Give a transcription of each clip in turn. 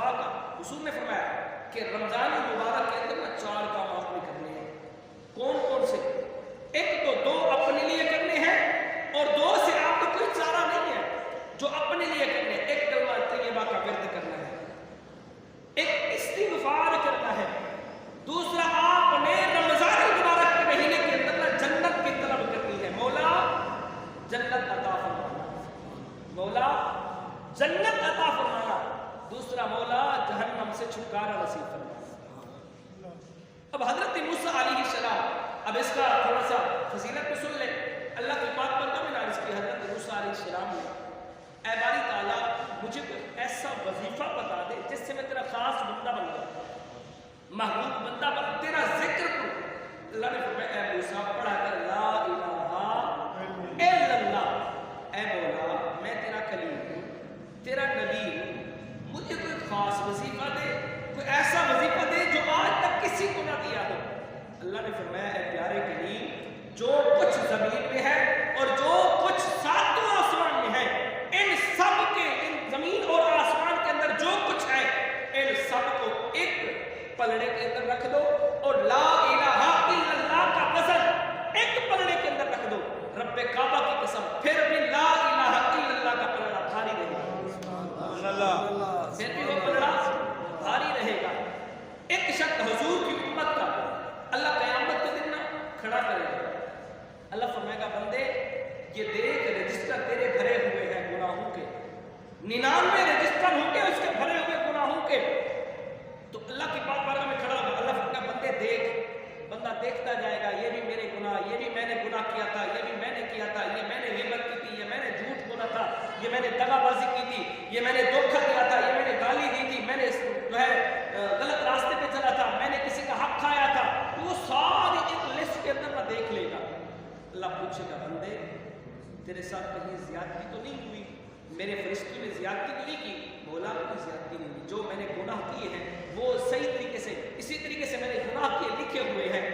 صفا کا حضور نے فرمایا کہ رمضان المبارک کے اندر 4 کام آپ نے کرنے ہیں. کون کون سے؟ ایک تو 2 اپنے لیے کرنے ہیں اور 2 سے آپ کو کوئی چارہ نہیں ہے. جو اپنے لیے کرنے ہیں، ایک کلمہ طیبہ کا ورد کرنا ہے، ایک استغفار کرنا ہے. دوسرا آپ نے رمضان المبارک کے مہینے کے اندر جنت کی طلب کرنی ہے. مولا جنت عطا فرمانا، مولا جنت عطا فرمانا. دوسرا مولا جہنم سے چھٹکارا نصیب فرمانا. اب حضرت موسیٰ علیہ السلام، اب اس کا تھوڑا سا فضیلت کو سن لیں. اللہ کی بات پر کم عرض کی حضرت موسیٰ علیہ السلام نے، اے باری تعالیٰ مجھے کوئی ایسا وظیفہ بتا دے جس سے میں تیرا خاص بندہ بن جاؤں، محبوب بندہ بن تیرا ذکر کروں. اللہ نے فرمایا اے موسیٰ پڑھا کر لا الہ الا اللہ. اے مولا میں تیرا کلیم ہوں، تیرا نبی ہوں، مجھے کوئی خاص وظیفہ دے، کوئی ایسا وظیفہ دے جو آج تک کسی کو نہ دیا ہو. اللہ نے فرمایا اے پیارے کلیم، جو کچھ زمین میں ہے اور جو کچھ ساتوں آسمان میں ہے، ان سب کے، ان زمین اور آسمان کے اندر جو کچھ ہے، ان سب کو ایک پلڑے کے اندر رکھ دو اور لا الہ الا اللہ کا وزن ایک پلڑے کے اندر رکھ دو. رب کعبہ کی قسم پھر بھی لا الہ الا اللہ کا پلڑا بھاری رہے گا، پھر بھی وہ پلڑا بھاری رہے گا. ایک شخص حضور کی امت کا اللہ قیامت کے دن نہ کھڑا کرے گا. اللہ فرمائے گا بندے یہ دیکھ رجسٹر تیرے بھرے ہوئے ہیں گناہوں کے، 99 رجسٹر ہوں گے اس کے بھرے ہوئے گناہوں کے. تو اللہ کی بات بارگاہ میں کھڑا ہوگا. اللہ فرمائے گا بندے دیکھ. بندہ دیکھتا جائے گا یہ بھی میرے گناہ، یہ بھی میں نے گناہ کیا تھا، یہ بھی میں نے کیا تھا، یہ میں نے غیبت کی تھی، یہ میں نے جھوٹ بولا تھا، یہ میں نے دغا بازی کی تھی، یہ میں نے دھوکہ دیا تھا، یہ میں نے گالی دی تھی، میں نے جو ہے غلط راستے پہ چلا تھا، میں نے کسی کا حق کھایا تھا. وہ ساری ایک لسٹ کے اندر نہ دیکھ لے گا. اللہ پوچھے گا بندے تیرے ساتھ کہیں زیادتی تو نہیں ہوئی؟ میرے فرشتوں نے زیادتی تو نہیں کی؟ مولا کوئی زیادتی نہیں ہوئی. جو میں نے گناہ کیے ہیں وہ صحیح طریقے سے، اسی طریقے سے میں نے گناہ کیے لکھے ہوئے ہیں.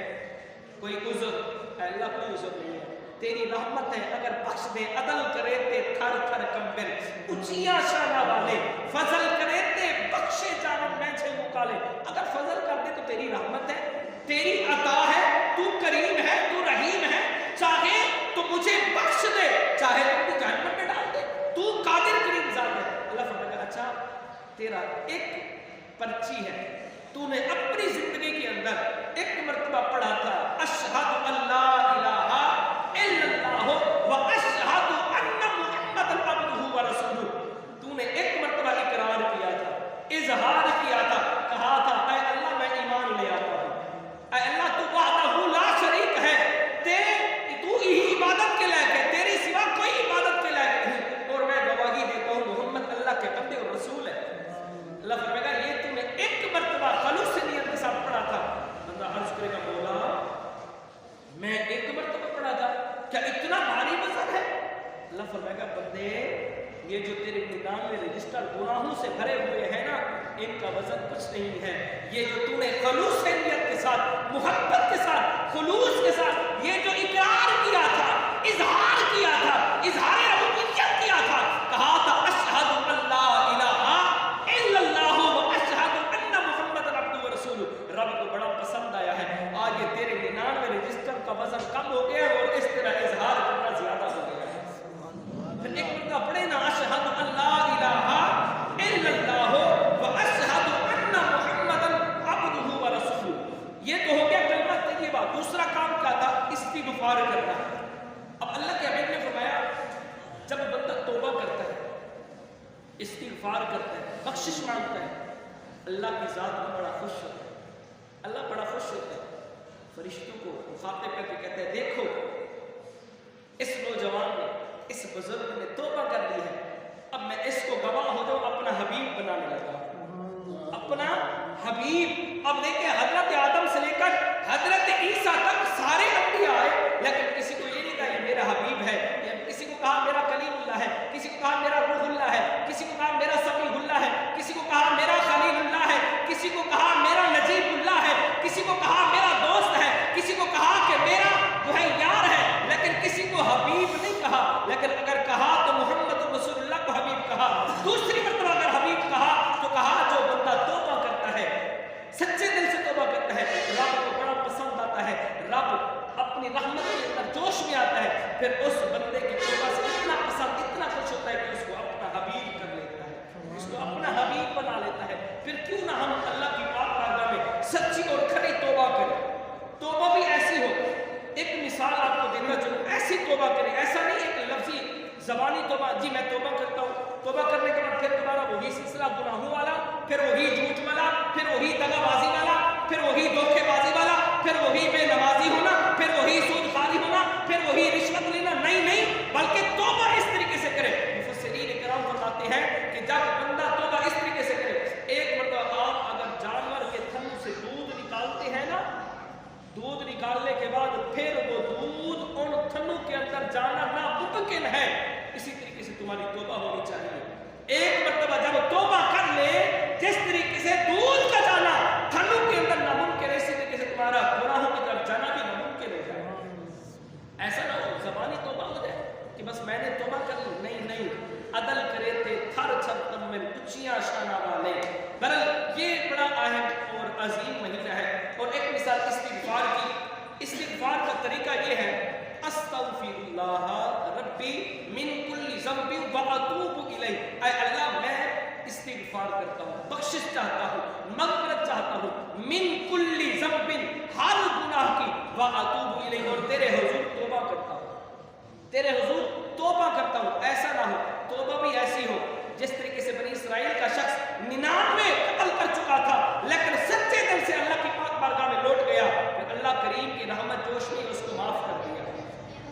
کوئی عذر؟ اے اللہ کوئی عذر نہیں ہے، تیری رحمت ہے اگر بخش دے. عدل کرے تے تھر تھر کمبن، اونچیاں شانہ والے فضل کرے تے بخشے جانب میں چھے مکالے. اگر فضل کر دے تو تیری رحمت ہے، تیری عطا ہے، تو کریم ہے، تو رحیم ہے. چاہے تو مجھے بخش دے، چاہے تو مجھے جہنم میں ڈال دے. تو قادر کریم ذات ہے. اللہ فرمائے گا اچھا تیرا ایک پرچی ہے، تو نے اپنی زندگی کے اندر ایک مرتبہ پڑھا تھا اشہد اللہ الہ الا اللہ و اشہد ان محمد عبدہ و رسولہ. تو نے ایک مرتبہ اقرار کیا تھا، اظہار کیا تھا، کہا تھا اے اللہ میں ایمان لے آتا ہوں، اے اللہ تو وحدہ لا شریک ہے، تو ہی عبادت کے لائق ہے، تیری سوا کوئی عبادت کے لائق نہیں، اور میں گواہی دیتا ہوں محمد اللہ کے بندے اور رسول ہے. اللہ فرمائے گا یہ تو نے ایک مرتبہ خلوص سے نیت کے ساتھ پڑھا تھا. بندہ عرض کرے گا مولا میں ایک مرتبہ پڑھا تھا، کیا اتنا بھاری وزن ہے؟ اللہ فرمائے گا بندے یہ جو تیرے 99 رجسٹر گناہوں سے بھرے ہوئے ہیں نا، ان کا وزن کچھ نہیں ہے. یہ جو تو نے خلوص سے نیت کے ساتھ، محبت کے ساتھ، خلوص کے ساتھ یہ جو اقرار کیا تھا، اظہار کیا تھا، اظہار ربوبیت کیا تھا، کہا تھا اشہد اللہ الہ الا اللہ و اشہد ان محمد عبدہ و رسولہ. رب کو بڑا پسند آیا ہے. آج یہ تیرے 99 رجسٹر کا وزن کم ہو گیا اور اس طرح اظہار کرنا زیادہ ہو گیا ہے. پھر ایک مرتبہ پڑھے نا اشہد اللہ الہ الا اللہ و اشہد ان محمد عبدہ و رسولہ. یہ تو ہو گیا کلمہ طیبہ. دوسرا کام کیا تھا؟ استغفار کرنا. اب اللہ کے حبیب نے فرمایا جب بندہ توبہ کرتا ہے، استغفار کرتا ہے، بخشش مانگتا ہے، اللہ کی ذات میں بڑا خوش ہوتا ہے. اللہ بڑا خوش ہوتا ہے. فرشتوں کو مخاطب کر کے کہتے ہیں دیکھو اس نوجوان نے، اس بزرگ نے توبہ کر دی ہے، اب میں اس کو گواہ ہو جاؤں اپنا حبیب بنانے لگا. اپنا حبیب. اب دیکھیں حضرت آدم سے لے کر حضرت عیسیٰ تک سارے انبیاء آئے، لیکن کسی کو یہ نہیں کہا یہ میرا حبیب ہے، کسی کو کہا میرا کلیم اللہ ہے، کسی کو کہا میرا روح اللہ ہے، کسی کو کہا میرا سمیع اللہ ہے، کسی کو کہا میرا خلیل اللہ ہے، کسی کو کہا میرا نجیب اللہ ہے، کسی کو کہا میرا دوست ہے، کسی کو کہا کہ میرا جو ہے یار ہے، لیکن کسی کو حبیب نہیں کہا. لیکن اگر کہا تو محمد رسول اللہ کو حبیب کہا. دوسری مرتبہ اگر حبیب کہا تو کہا جو بندہ پھر اس بندے کی توبہ سے اتنا پسند اتنا خوش ہوتا ہے کہ اس کو اپنا حبیب کر لیتا ہے، اس کو اپنا حبیب بنا لیتا ہے۔ پھر کیوں نہ ہم اللہ کی پاک بارگاہ میں سچی اور کھری توبہ کریں، توبہ بھی ایسی ہو۔ ایک مثال آپ کو دینا چاہوں، ایسی توبہ کریں، ایسا نہیں ایک لفظی زبانی توبہ، جی میں توبہ کرتا ہوں، توبہ کرنے کے بعد پھر دوبارہ وہی سلسلہ گناہوں والا، پھر وہی جھوٹ والا، پھر وہی دغا بازی والا، پھر وہی دھوکے بازی والا، پھر وہی بے نمازی ہونا، پھر وہی سود خواری ہونا، پھر وہی رشوت لینا۔ نہیں نہیں، بلکہ توبہ اس طریقے سے کرے۔ مفسرین کرام فرماتے ہیں کہ جب بندہ توبہ اس طریقے سے کرے، ایک مرتبہ آپ اگر جانور کے تھن سے دودھ نکالتے ہیں نا، دودھ نکالنے کے بعد پھر وہ دودھ ان تھنوں کے اندر جانا ناممکن ہے، اسی طریقے سے تمہاری توبہ ہونی چاہیے۔ ایک مرتبہ جب توبہ کر لے، جس طریقے سے دودھ کا جانا تھنوں کے اندر ناممکن ہے، اسی طریقے سے تمہارا گناہوں کی طرف جانا بھی ناممکن ہو جائے۔ ایسا نہ ہو زبانی توبہ ہو جائے کہ بس میں نے توبہ کر لی، نہیں نہیں، عدل کرے تھے تھر چھپ تم میں اونچیاں شانہ والے۔ بہرحال یہ بڑا اہم اور عظیم مہینہ ہے۔ اور ایک مثال استغفار کی، استغفار کا طریقہ یہ ہے، استغفر اللہ ربی من کل ذنب واتوب الیہ، اے اللہ میں استغفار کرتا ہوں، بخشش چاہتا ہوں، مغفرت چاہتا ہوں، من کل ذنب، ہر گناہ کی، واتوب الیہ، اور تیرے حضور توبہ کرتا ہوں، تیرے حضور توبہ کرتا ہوں۔ ایسا نہ ہو توبہ بھی ایسی ہو جس طریقے سے بنی اسرائیل کا شخص 99 قتل کر چکا تھا لیکن سچے دل سے اللہ کی پاک بارگاہ میں لوٹ گیا، پھر اللہ کریم کی رحمت جوش نے اس کو معاف کر دیا،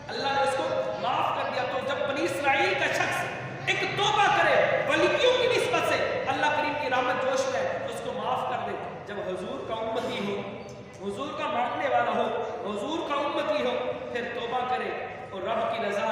اللہ نے اس کو معاف کر دیا۔ تو جب بنی اسرائیل کا شخص ایک توبہ کرے ولیوں کی نسبت سے، اللہ کریم کی رحمت جوش میں اس کو معاف کر دے۔ جب حضور کا امتی ہو، حضور کا ماننے والا ہو، حضور کا امتی ہو، پھر توبہ کرے اور رب کی رضا